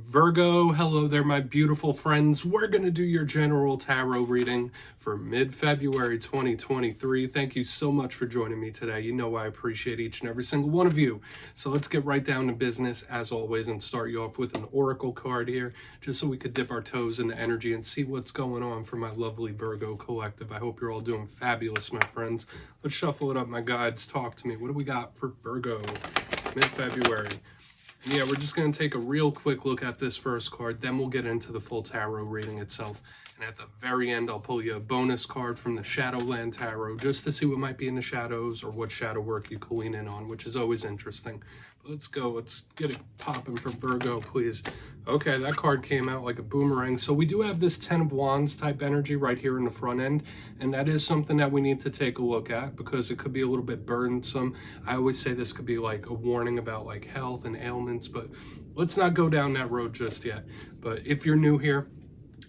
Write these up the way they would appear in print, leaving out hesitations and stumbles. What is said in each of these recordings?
Virgo, hello there, my beautiful friends. We're going to do your general tarot reading for mid-February 2023. Thank you so much for joining me today. You know I appreciate each and every single one of you. So let's get right down to business, as always, and start you off with an oracle card here, just so we could dip our toes into energy and see what's going on for my lovely Virgo collective. I hope you're all doing fabulous, my friends. Let's shuffle it up, my guides. Talk to me. What do we got for Virgo mid-February? Yeah, we're just going to take a real quick look at this first card, then we'll get into the full tarot reading itself. And at the very end, I'll pull you a bonus card from the Shadowland Tarot, just to see what might be in the shadows or what shadow work you can lean in on, which is always interesting. But let's go. Let's get it popping for Virgo, please. Okay, that card came out like a boomerang. So we do have this 10 of Wands type energy right here in the front end, and that is something that we need to take a look at because it could be a little bit burdensome. I always say this could be like a warning about like health and ailments, but let's not go down that road just yet. But if you're new here,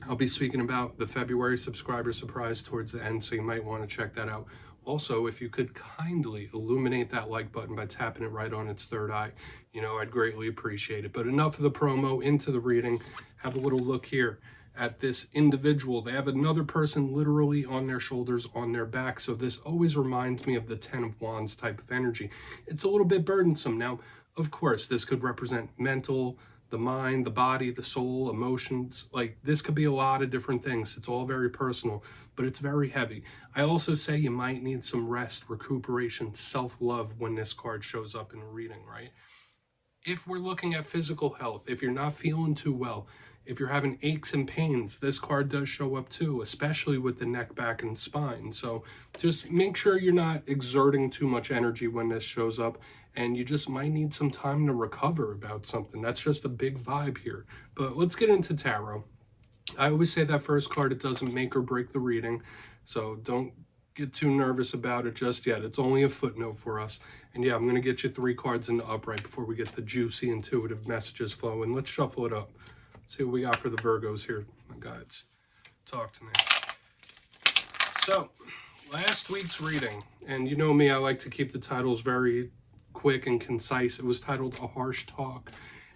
I'll be speaking about the February subscriber surprise towards the end, so you might want to check that out. Also, if you could kindly illuminate that like button by tapping it right on its third eye, I'd greatly appreciate it. But enough of the promo, into the reading. Have a little look here at this individual. They have another person literally on their shoulders, on their back. So this always reminds me of the 10 of Wands type of energy. It's a little bit burdensome. Now, of course, this could represent mental, the mind, the body, the soul, emotions. Like, this could be a lot of different things. It's all very personal, but it's very heavy. I also say you might need some rest, recuperation, self-love when this card shows up in a reading, right? If we're looking at physical health, if you're not feeling too well, if you're having aches and pains, this card does show up too, especially with the neck, back, and spine. So just make sure you're not exerting too much energy when this shows up, and you just might need some time to recover about something. That's just a big vibe here. But let's get into tarot. I always say that first card, it doesn't make or break the reading, so don't get too nervous about it just yet. It's only a footnote for us. And yeah, I'm going to get you 3 cards in the upright before we get the juicy, intuitive messages flowing. Let's shuffle it up. Let's see what we got for the Virgos here, my guides. Talk to me. So, last week's reading, and you know me, I like to keep the titles very quick and concise. It was titled A Harsh Talk.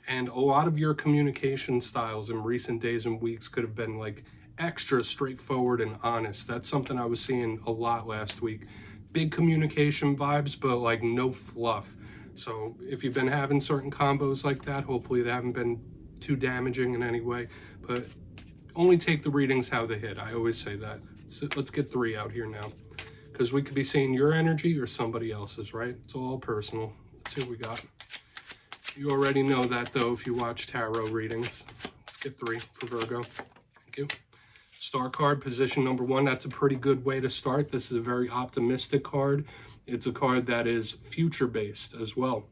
And a lot of your communication styles in recent days and weeks could have been like extra straightforward and honest. That's something I was seeing a lot last week. Big communication vibes, but like no fluff. So if you've been having certain combos like that, hopefully they haven't been too damaging in any way, but only take the readings how they hit. I always say that. So let's get 3 out here now, because we could be seeing your energy or somebody else's, right? It's all personal. Let's see what we got. You already know that, though, if you watch tarot readings. Let's get 3 for Virgo. Thank you. Star card, position number 1. That's a pretty good way to start. This is a very optimistic card. It's a card that is future-based as well,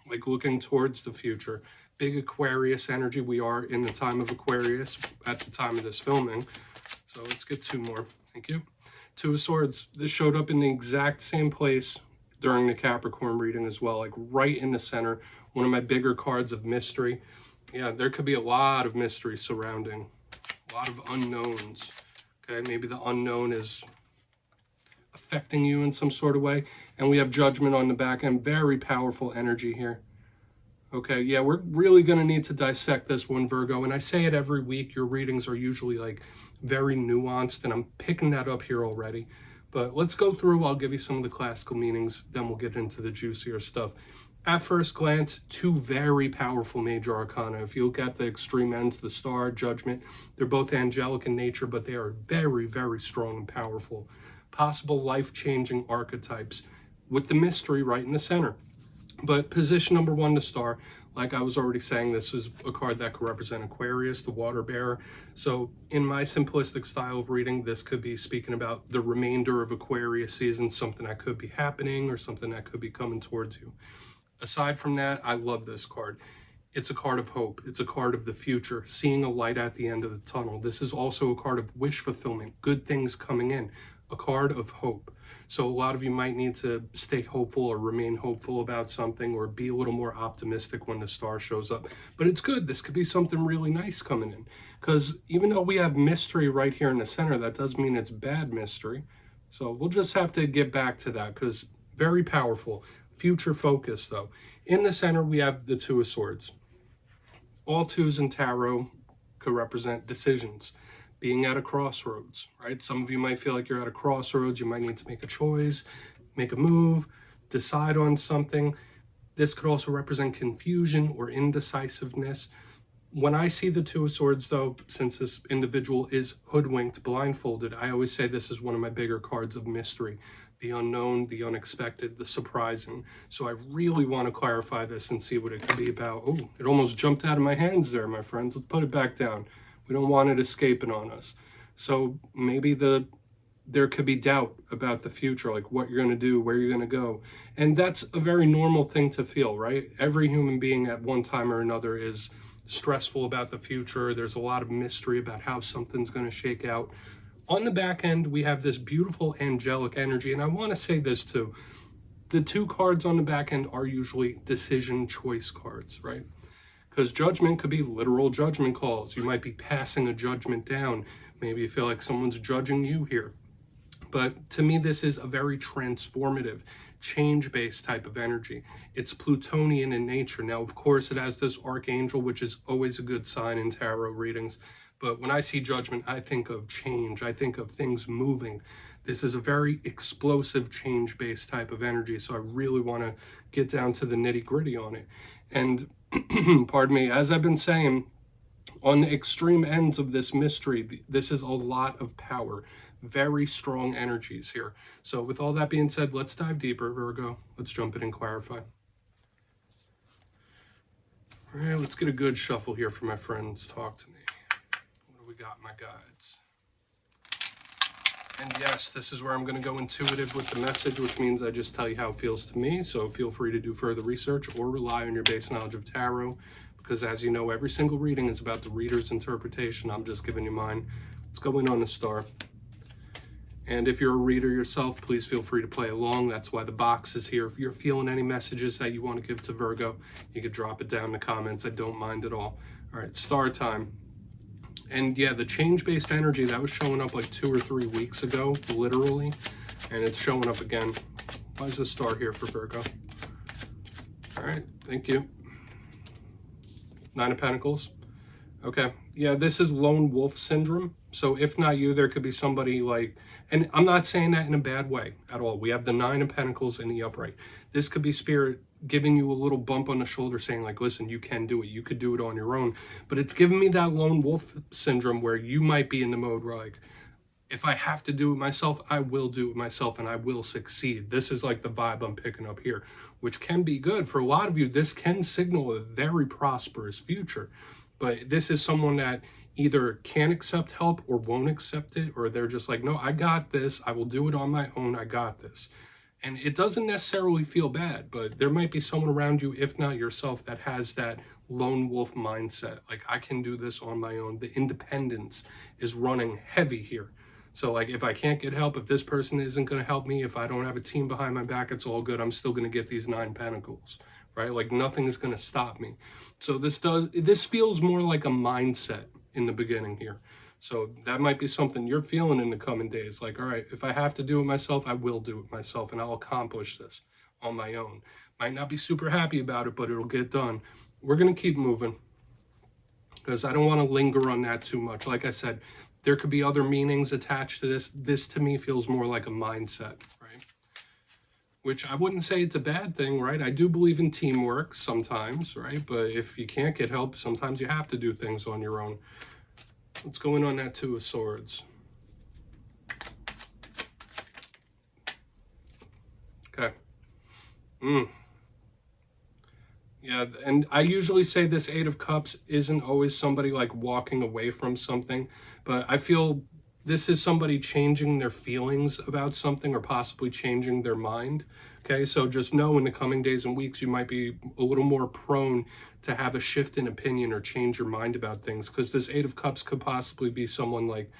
like looking towards the future. Big Aquarius energy. We are in the time of Aquarius at the time of this filming. So let's get 2 more. Thank you. 2 of Swords. This showed up in the exact same place during the Capricorn reading as well, like right in the center. One of my bigger cards of mystery. Yeah, there could be a lot of mystery surrounding, a lot of unknowns. Okay, maybe the unknown is affecting you in some sort of way. And we have Judgment on the back end. Very powerful energy here. Okay, yeah, we're really going to need to dissect this one, Virgo. And I say it every week. Your readings are usually like very nuanced, and I'm picking that up here already. But let's go through. I'll give you some of the classical meanings, then we'll get into the juicier stuff. At first glance, 2 very powerful major arcana. If you look at the extreme ends, the Star, Judgment, they're both angelic in nature, but they are very, very strong and powerful. Possible life-changing archetypes with the mystery right in the center. But position number 1, the Star, like I was already saying, this is a card that could represent Aquarius, the water bearer. So in my simplistic style of reading, this could be speaking about the remainder of Aquarius season, something that could be happening or something that could be coming towards you. Aside from that, I love this card. It's a card of hope. It's a card of the future, seeing a light at the end of the tunnel. This is also a card of wish fulfillment, good things coming in, a card of hope. So a lot of you might need to stay hopeful or remain hopeful about something, or be a little more optimistic when the Star shows up. But it's good. This could be something really nice coming in, because even though we have mystery right here in the center, that doesn't mean it's bad mystery. So we'll just have to get back to that, because very powerful. Future focus, though. In the center, we have the 2 of Swords. all twos in tarot could represent decisions, being at a crossroads, right? Some of you might feel like you're at a crossroads. You might need to make a choice, make a move, decide on something. This could also represent confusion or indecisiveness. When I see the Two of Swords, though, since this individual is hoodwinked, blindfolded, I always say this is one of my bigger cards of mystery. The unknown, the unexpected, the surprising. So I really want to clarify this and see what it could be about. Oh, it almost jumped out of my hands there, my friends. Let's put it back down. We don't want it escaping on us. So maybe there could be doubt about the future, like what you're going to do, where you're going to go. And that's a very normal thing to feel, right? Every human being at one time or another is stressful about the future. There's a lot of mystery about how something's going to shake out. On the back end, we have this beautiful angelic energy. And I want to say this too. The two cards on the back end are usually decision choice cards, right? Because judgment could be literal judgment calls. You might be passing a judgment down. Maybe you feel like someone's judging you here. But to me, this is a very transformative, change-based type of energy. It's Plutonian in nature. Now, of course, it has this archangel, which is always a good sign in tarot readings. But when I see judgment, I think of change. I think of things moving. This is a very explosive, change-based type of energy. So I really want to get down to the nitty-gritty on it. And, pardon me, as I've been saying, on the extreme ends of this mystery, this is a lot of power. Very strong energies here. So with all that being said, let's dive deeper, Virgo. Let's jump in and clarify. All right, let's get a good shuffle here for my friends. Talk to me. What do we got, my guides? And yes, this is where I'm going to go intuitive with the message, which means I just tell you how it feels to me. So feel free to do further research or rely on your base knowledge of tarot, because as you know, every single reading is about the reader's interpretation. I'm just giving you mine. Let's go in on a star. And if you're a reader yourself, please feel free to play along. That's why the box is here. If you're feeling any messages that you want to give to Virgo, you could drop it down in the comments. I don't mind at all. All right, star time. And yeah, the change-based energy, that was showing up like 2 or 3 weeks ago, literally. And it's showing up again. Why is the star here for Virgo? All right, thank you. 9 of Pentacles. Okay, yeah, this is lone wolf syndrome. So if not you, there could be somebody like, and I'm not saying that in a bad way at all. We have the 9 of Pentacles in the upright. This could be spirit giving you a little bump on the shoulder saying like, listen, you can do it. You could do it on your own. But it's giving me that lone wolf syndrome where you might be in the mode where like, if I have to do it myself, I will do it myself and I will succeed. This is like the vibe I'm picking up here, which can be good. For a lot of you, this can signal a very prosperous future. But this is someone that either can't accept help or won't accept it, or they're just like, no, I got this. I will do it on my own. I got this. And it doesn't necessarily feel bad, but there might be someone around you, if not yourself, that has that lone wolf mindset. Like, I can do this on my own. The independence is running heavy here. So like, if I can't get help, if this person isn't going to help me, if I don't have a team behind my back, it's all good. I'm still going to get these 9 pentacles, right? Like nothing is going to stop me. So this feels more like a mindset in the beginning here. So that might be something you're feeling in the coming days. Like, all right, if I have to do it myself, I will do it myself and I'll accomplish this on my own. Might not be super happy about it, but it'll get done. We're going to keep moving because I don't want to linger on that too much. Like I said, there could be other meanings attached to this. This to me feels more like a mindset, right? Which I wouldn't say it's a bad thing, right? I do believe in teamwork sometimes, right? But if you can't get help, sometimes you have to do things on your own. What's going on that 2 of Swords? Okay. Yeah, and I usually say this 8 of Cups isn't always somebody like walking away from something, but I feel this is somebody changing their feelings about something or possibly changing their mind. Okay, so just know in the coming days and weeks, you might be a little more prone to have a shift in opinion or change your mind about things, because this 8 of Cups could possibly be someone like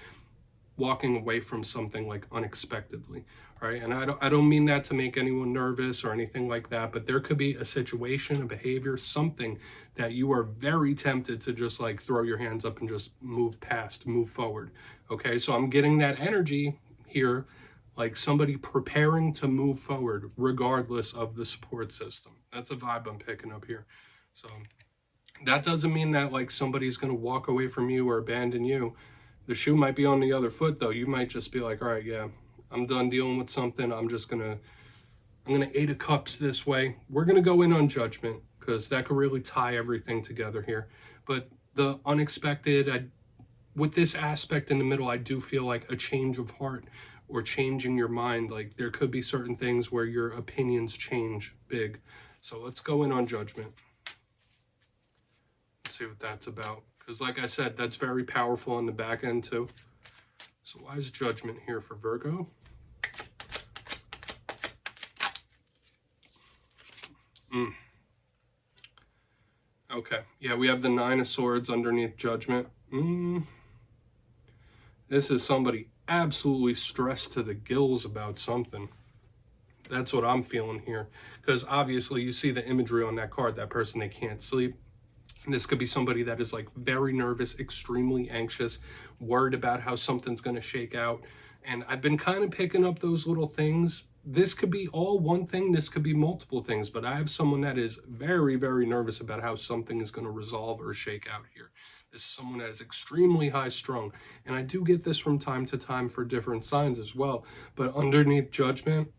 walking away from something like unexpectedly, right? And I don't mean that to make anyone nervous or anything like that, but there could be a situation, a behavior, something that you are very tempted to just like throw your hands up and just move past, move forward. Okay, so I'm getting that energy here, like somebody preparing to move forward regardless of the support system. That's a vibe I'm picking up here. So That doesn't mean that like somebody's going to walk away from you or abandon you. The shoe might be on the other foot though. You might just be like, all right, yeah, I'm done dealing with something. I'm going to 8 of Cups this way. We're going to go in on Judgment because that could really tie everything together here. But the unexpected, with this aspect in the middle, I do feel like a change of heart or changing your mind. Like there could be certain things where your opinions change big. So let's go in on Judgment. Let's see what that's about. Because like I said, that's very powerful on the back end too. So why is Judgment here for Virgo? Okay, yeah, we have the 9 of Swords underneath Judgment. This is somebody absolutely stressed to the gills about something. That's what I'm feeling here. Because obviously you see the imagery on that card, that person, they can't sleep. And this could be somebody that is like very nervous, extremely anxious, worried about how something's going to shake out. And I've been kind of picking up those little things. This could be all one thing, this could be multiple things, but I have someone that is very, very nervous about how something is going to resolve or shake out here. This is someone that is extremely high strung. And I do get this from time to time for different signs as well. But underneath Judgment,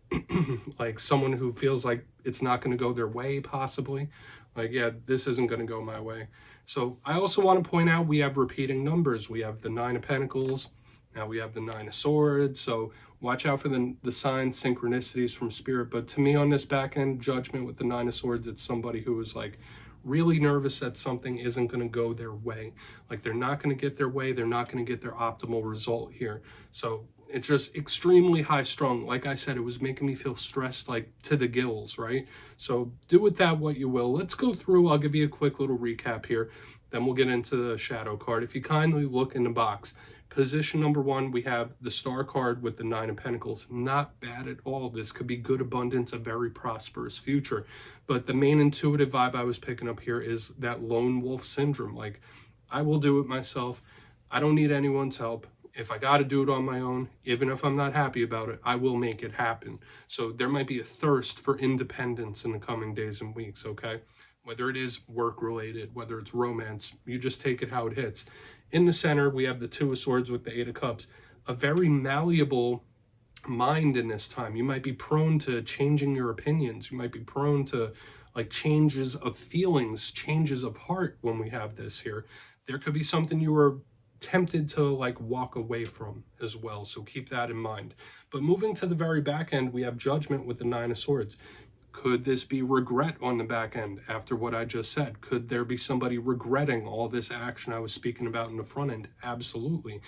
like someone who feels like it's not going to go their way possibly. Like, yeah, this isn't going to go my way. So I also want to point out we have repeating numbers. We have the 9 of Pentacles. Now we have the 9 of Swords. So watch out for the signs, synchronicities from Spirit. But to me on this back end, Judgment with the 9 of Swords, it's somebody who is like really nervous that something isn't going to go their way. Like they're not going to get their way. They're not going to get their optimal result here. So it's just extremely high strung. Like I said, it was making me feel stressed like to the gills, right? So do with that what you will. Let's go through. I'll give you a quick little recap here. Then we'll get into the shadow card. If you kindly look in the box, position number 1, we have the Star card with the 9 of Pentacles. Not bad at all. This could be good abundance, a very prosperous future. But the main intuitive vibe I was picking up here is that lone wolf syndrome. Like, I will do it myself. I don't need anyone's help. If I got to do it on my own, even if I'm not happy about it, I will make it happen. So there might be a thirst for independence in the coming days and weeks, okay? Whether it is work-related, whether it's romance, you just take it how it hits. In the center, we have the 2 of Swords with the 8 of Cups. A very malleable mind in this time. You might be prone to changing your opinions. You might be prone to like changes of feelings, changes of heart when we have this here. There could be something you were tempted to like walk away from as well. So keep that in mind. But moving to the very back end, we have Judgment with the 9 of Swords. Could this be regret on the back end after what I just said? Could there be somebody regretting all this action I was speaking about in the front end? Absolutely.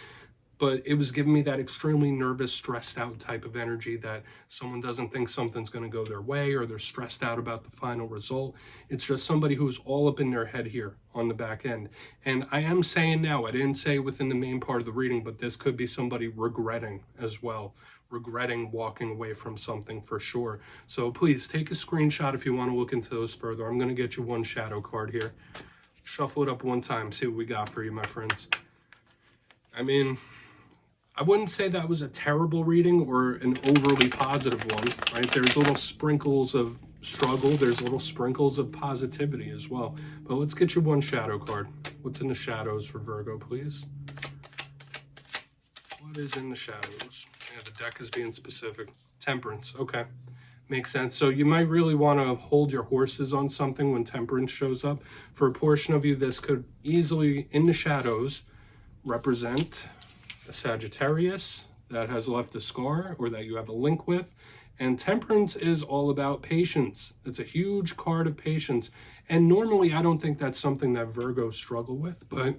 But it was giving me that extremely nervous, stressed out type of energy that someone doesn't think something's going to go their way or they're stressed out about the final result. It's just somebody who's all up in their head here on the back end. And I am saying now, I didn't say within the main part of the reading, but this could be somebody regretting as well. Regretting walking away from something for sure. So please take a screenshot if you want to look into those further. I'm going to get you one shadow card here. Shuffle it up one time, see what we got for you, my friends. I mean, I wouldn't say that was a terrible reading or an overly positive one, right? There's little sprinkles of struggle. There's little sprinkles of positivity as well. But let's get you one shadow card. What's in the shadows for Virgo, please? What is in the shadows? Yeah, the deck is being specific. Temperance, okay. Makes sense. So you might really want to hold your horses on something when Temperance shows up. For a portion of you, this could easily, in the shadows, represent a Sagittarius that has left a scar or that you have a link with. And Temperance is all about patience. It's a huge card of patience. And normally I don't think that's something that Virgos struggle with, but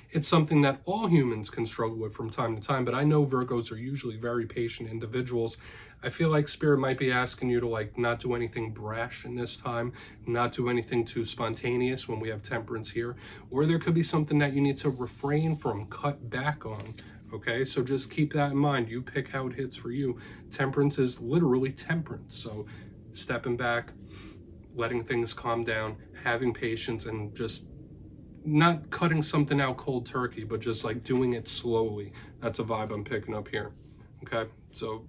it's something that all humans can struggle with from time to time. But I know Virgos are usually very patient individuals. I feel like Spirit might be asking you to like not do anything brash in this time, not do anything too spontaneous when we have Temperance here, or there could be something that you need to refrain from, cut back on. Okay, so just keep that in mind. You pick how it hits for you. Temperance is literally temperance. So stepping back, letting things calm down, having patience, and just not cutting something out cold turkey, but just like doing it slowly. That's a vibe I'm picking up here. Okay, so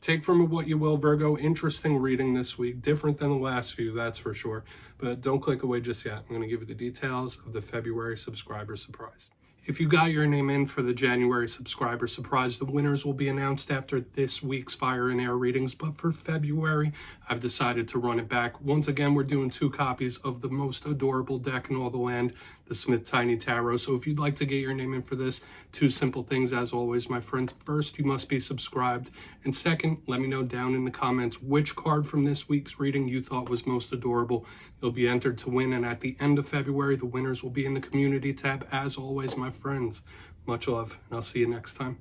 Take from it what you will, Virgo. Interesting reading this week. Different than the last few, that's for sure. But don't click away just yet. I'm going to give you the details of the February subscriber surprise. If you got your name in for the January subscriber surprise, the winners will be announced after this week's Fire and Air readings. But for February, I've decided to run it back. Once again, we're doing 2 copies of the most adorable deck in all the land, the Smith Tiny Tarot. So if you'd like to get your name in for this, 2 simple things as always, my friends. First, you must be subscribed. And second, let me know down in the comments which card from this week's reading you thought was most adorable. You'll be entered to win. And at the end of February, the winners will be in the community tab. As always, my friends, much love, and I'll see you next time.